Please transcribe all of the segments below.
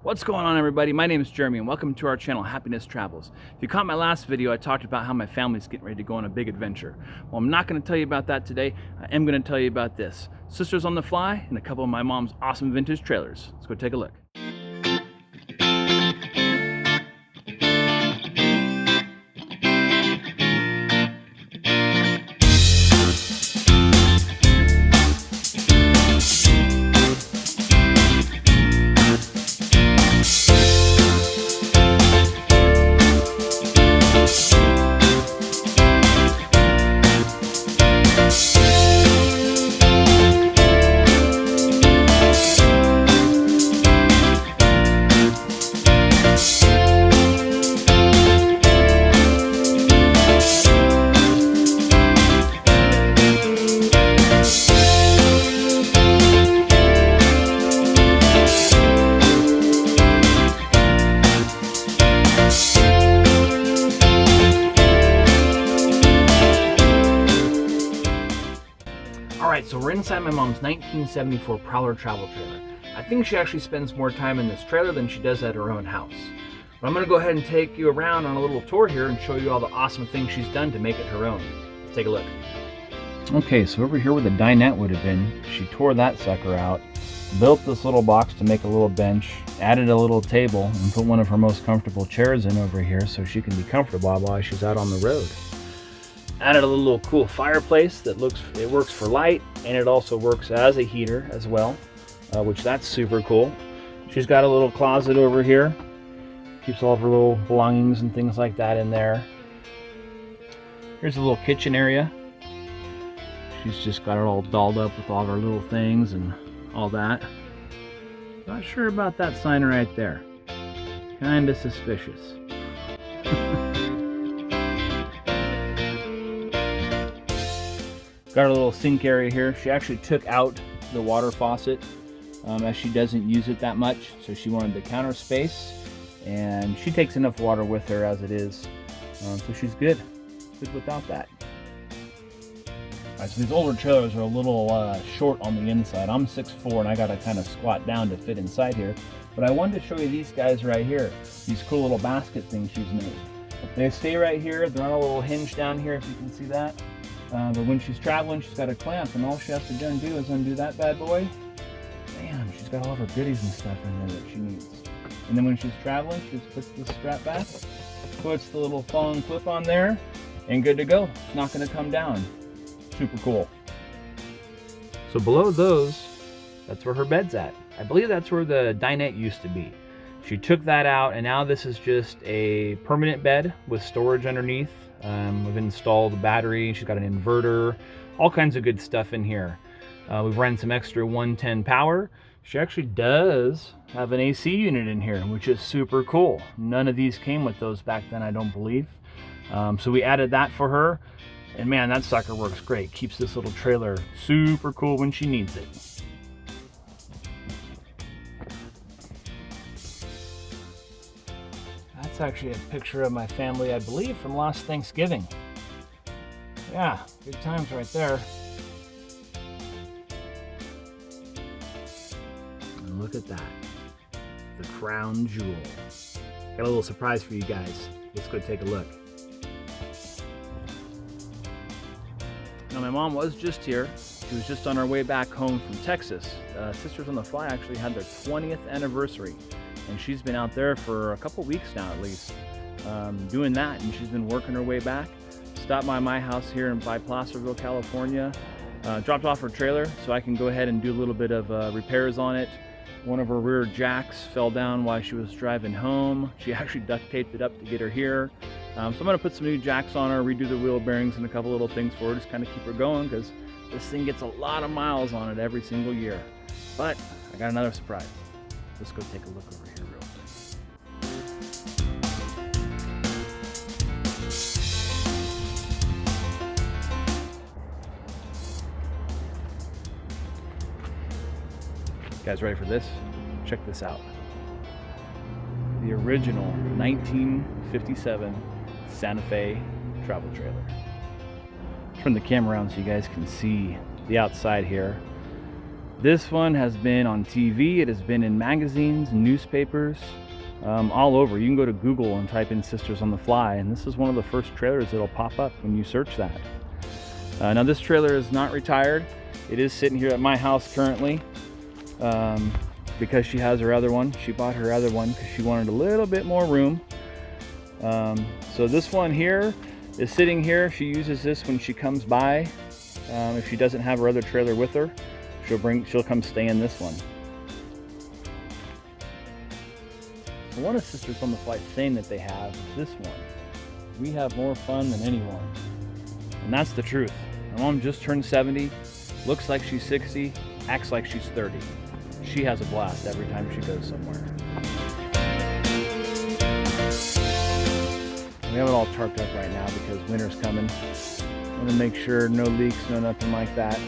What's going on, everybody? My name is Jeremy and welcome to our channel, Happiness Travels. If you caught my last video, I talked about how my family's getting ready to go on a big adventure. Well, I'm not going to tell you about that today. I am going to tell you about this. Sisters on the Fly and a couple of my mom's awesome vintage trailers. Let's go take a look. Alright, so we're inside my mom's 1974 Prowler travel trailer. I think she actually spends more time in this trailer than she does at her own house. But I'm going to go ahead and take you around on a little tour here and show you all the awesome things she's done to make it her own. Let's take a look. Okay, so over here where the dinette would have been, she tore that sucker out, built this little box to make a little bench, added a little table, and put one of her most comfortable chairs in over here so she can be comfortable while she's out on the road. Added a little cool fireplace that works for light, and it also works as a heater as well, which that's super cool. She's got a little closet over here, keeps all of her little belongings and things like that in there. Here's a little kitchen area. She's just got it all dolled up with all of her little things and all that. Not sure about that sign right there. Kinda suspicious. Got a little sink area here. She actually took out the water faucet as she doesn't use it that much, so she wanted the counter space, and she takes enough water with her as it is, so she's good without that. Alright, so these older trailers are a little short on the inside. I'm 6'4" and I gotta kind of squat down to fit inside here, but I wanted to show you these guys right here, these cool little basket things she's made. They stay right here. They're on a little hinge down here, if you can see that. But when she's traveling, she's got a clamp, and all she has to do is undo that bad boy. Bam, she's got all of her goodies and stuff in there that she needs. And then when she's traveling, she just puts the strap back, puts the little phone clip on there, and good to go. It's not going to come down. Super cool. So below those, that's where her bed's at. I believe that's where the dinette used to be. She took that out, and now this is just a permanent bed with storage underneath. We've installed a battery. She's got an inverter, all kinds of good stuff in here. We've run some extra 110 power. She actually does have an AC unit in here, which is super cool. None of these came with those back then, I don't believe. So we added that for her, and man, that sucker works great. Keeps this little trailer super cool when she needs it. That's actually a picture of my family, I believe, from last Thanksgiving. Yeah, good times right there. And look at that. The crown jewel. Got a little surprise for you guys. Let's go take a look. Now, my mom was just here. She was just on her way back home from Texas. Sisters on the Fly actually had their 20th anniversary. And she's been out there for a couple weeks now at least, doing that, and she's been working her way back. Stopped by my house here by Placerville, California, dropped off her trailer so I can go ahead and do a little bit of repairs on it. One of her rear jacks fell down while she was driving home. She actually duct taped it up to get her here. So I'm going to put some new jacks on her, redo the wheel bearings and a couple little things for her, just kind of keep her going, because this thing gets a lot of miles on it every single year. But I got another surprise. Let's go take a look over here real quick. Guys, ready for this? Check this out. The original 1957 Santa Fe travel trailer. Turn the camera around so you guys can see the outside here. This one has been on TV, it has been in magazines, newspapers, all over. You can go to Google and type in Sisters on the Fly, and this is one of the first trailers that'll pop up when you search that. Now this trailer is not retired. It is sitting here at my house currently because she has her other one. She bought her other one because she wanted a little bit more room. So this one here is sitting here. She uses this when she comes by. If she doesn't have her other trailer with her, she'll come stay in this one. So one of Sisters on the Fly saying that they have is this one: we have more fun than anyone. And that's the truth. My mom just turned 70, looks like she's 60, acts like she's 30. She has a blast every time she goes somewhere. We have it all tarped up right now because winter's coming. I want to make sure no leaks, no nothing like that.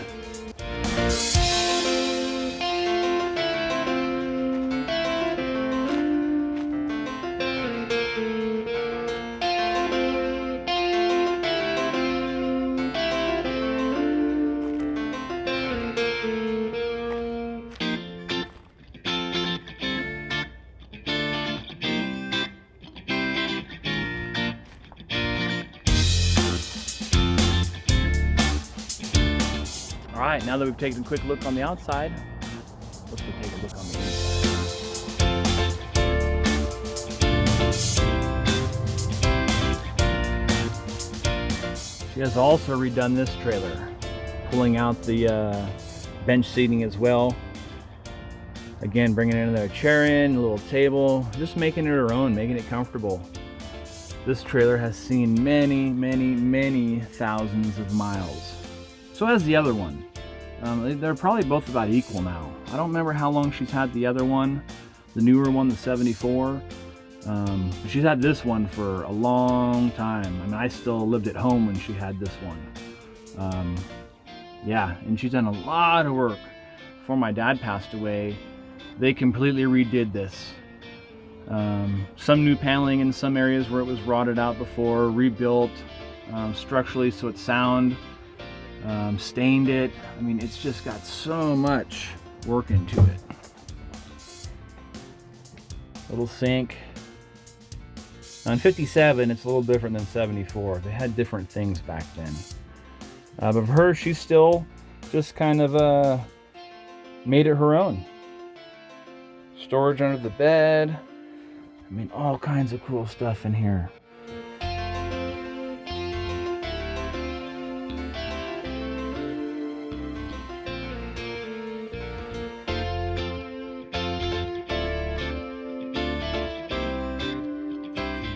All right, now that we've taken a quick look on the outside, let's go take a look on the inside. She has also redone this trailer, pulling out the bench seating as well. Again, bringing another chair in, a little table, just making it her own, making it comfortable. This trailer has seen many, many, many thousands of miles. So has the other one. They're probably both about equal now. I don't remember how long she's had the other one, the newer one, the 74. She's had this one for a long time. I mean, I still lived at home when she had this one. Yeah, and she's done a lot of work. Before my dad passed away, they completely redid this. Some new paneling in some areas where it was rotted out before, rebuilt structurally so it's sound. Stained it. I mean, it's just got so much work into it. Little sink. On 57, it's a little different than 74. They had different things back then. But for her, she's still just kind of made it her own. Storage under the bed. I mean, all kinds of cool stuff in here.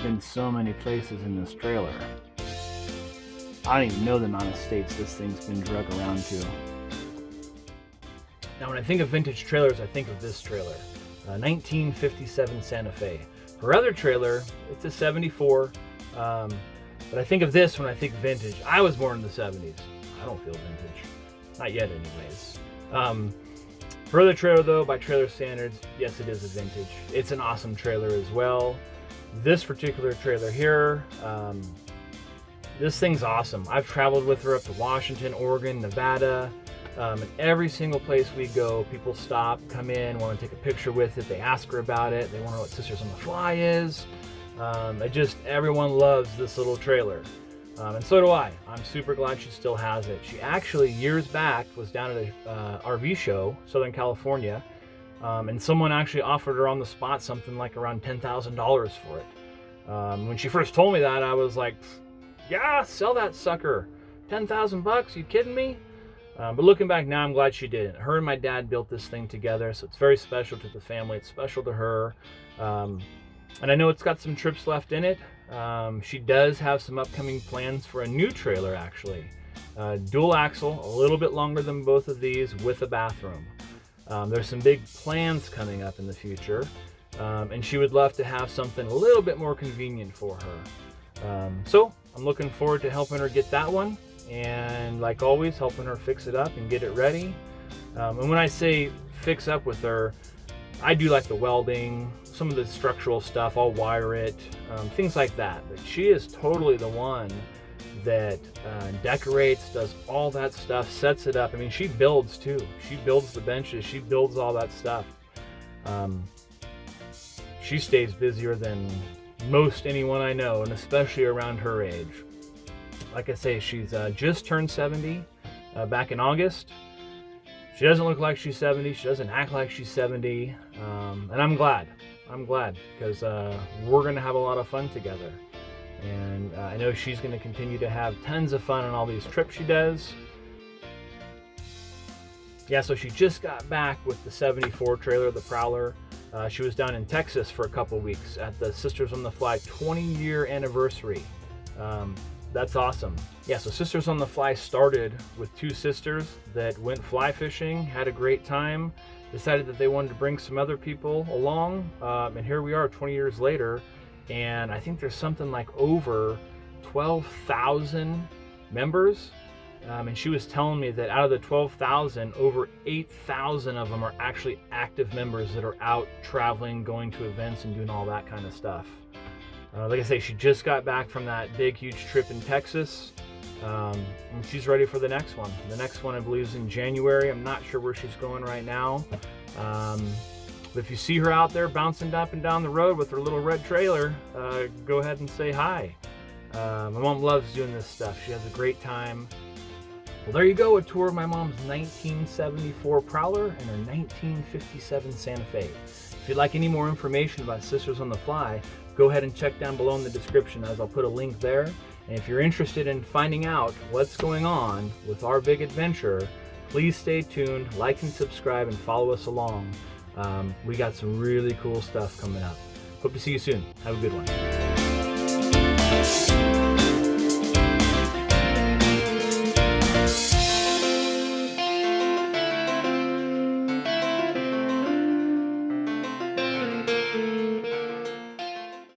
Been so many places in this trailer. I don't even know the amount of states this thing's been drug around to. Now when I think of vintage trailers, I think of this trailer, 1957 Santa Fe. Her other trailer, it's a 74, but I think of this when I think vintage. I was born in the 70s. I don't feel vintage. Not yet anyways. Her other trailer though, by trailer standards, yes, it is a vintage. It's an awesome trailer as well. This particular trailer here, this thing's awesome. I've traveled with her up to Washington, Oregon, Nevada, and every single place we go, people stop, come in, want to take a picture with it. They ask her about it. They want to know what Sisters on the Fly is. Everyone loves this little trailer. And so do I. I'm super glad she still has it. She actually, years back, was down at a RV show, Southern California, and someone actually offered her on the spot something like around $10,000 for it. When she first told me that, I was like, yeah, sell that sucker. 10,000 bucks? You kidding me? But looking back now, I'm glad she didn't. Her and my dad built this thing together, so it's very special to the family. It's special to her. And I know it's got some trips left in it. She does have some upcoming plans for a new trailer, actually. Dual axle, a little bit longer than both of these, with a bathroom. There's some big plans coming up in the future, and she would love to have something a little bit more convenient for her. So I'm looking forward to helping her get that one, and like always, helping her fix it up and get it ready. And when I say fix up with her, I do like the welding, some of the structural stuff, I'll wire it, things like that. But she is totally the one that decorates, does all that stuff, sets it up. I mean, she builds too. She builds the benches. She builds all that stuff. She stays busier than most anyone I know, and especially around her age. Like I say, she's just turned 70 back in August. She doesn't look like she's 70. She doesn't act like she's 70. And I'm glad. I'm glad, because we're going to have a lot of fun together. And I know she's going to continue to have tons of fun on all these trips she does. Yeah, so she just got back with the 74 trailer, the Prowler. She was down in Texas for a couple weeks at the Sisters on the Fly 20-year anniversary. That's awesome. Yeah, so Sisters on the Fly started with 2 sisters that went fly fishing, had a great time, decided that they wanted to bring some other people along, and here we are 20 years later, and I think there's something like over 12,000 members. And she was telling me that out of the 12,000, over 8,000 of them are actually active members that are out traveling, going to events, and doing all that kind of stuff. Like I say, she just got back from that big, huge trip in Texas, and she's ready for the next one. The next one, I believe, is in January. I'm not sure where she's going right now. But if you see her out there bouncing up and down the road with her little red trailer, go ahead and say hi. My mom loves doing this stuff. She has a great time. Well, there you go, a tour of my mom's 1974 Prowler and her 1957 Santa Fe. If you'd like any more information about Sisters on the Fly, go ahead and check down below in the description, as I'll put a link there. And if you're interested in finding out what's going on with our big adventure, please stay tuned, like and subscribe, and follow us along. We got some really cool stuff coming up. Hope to see you soon. Have a good one.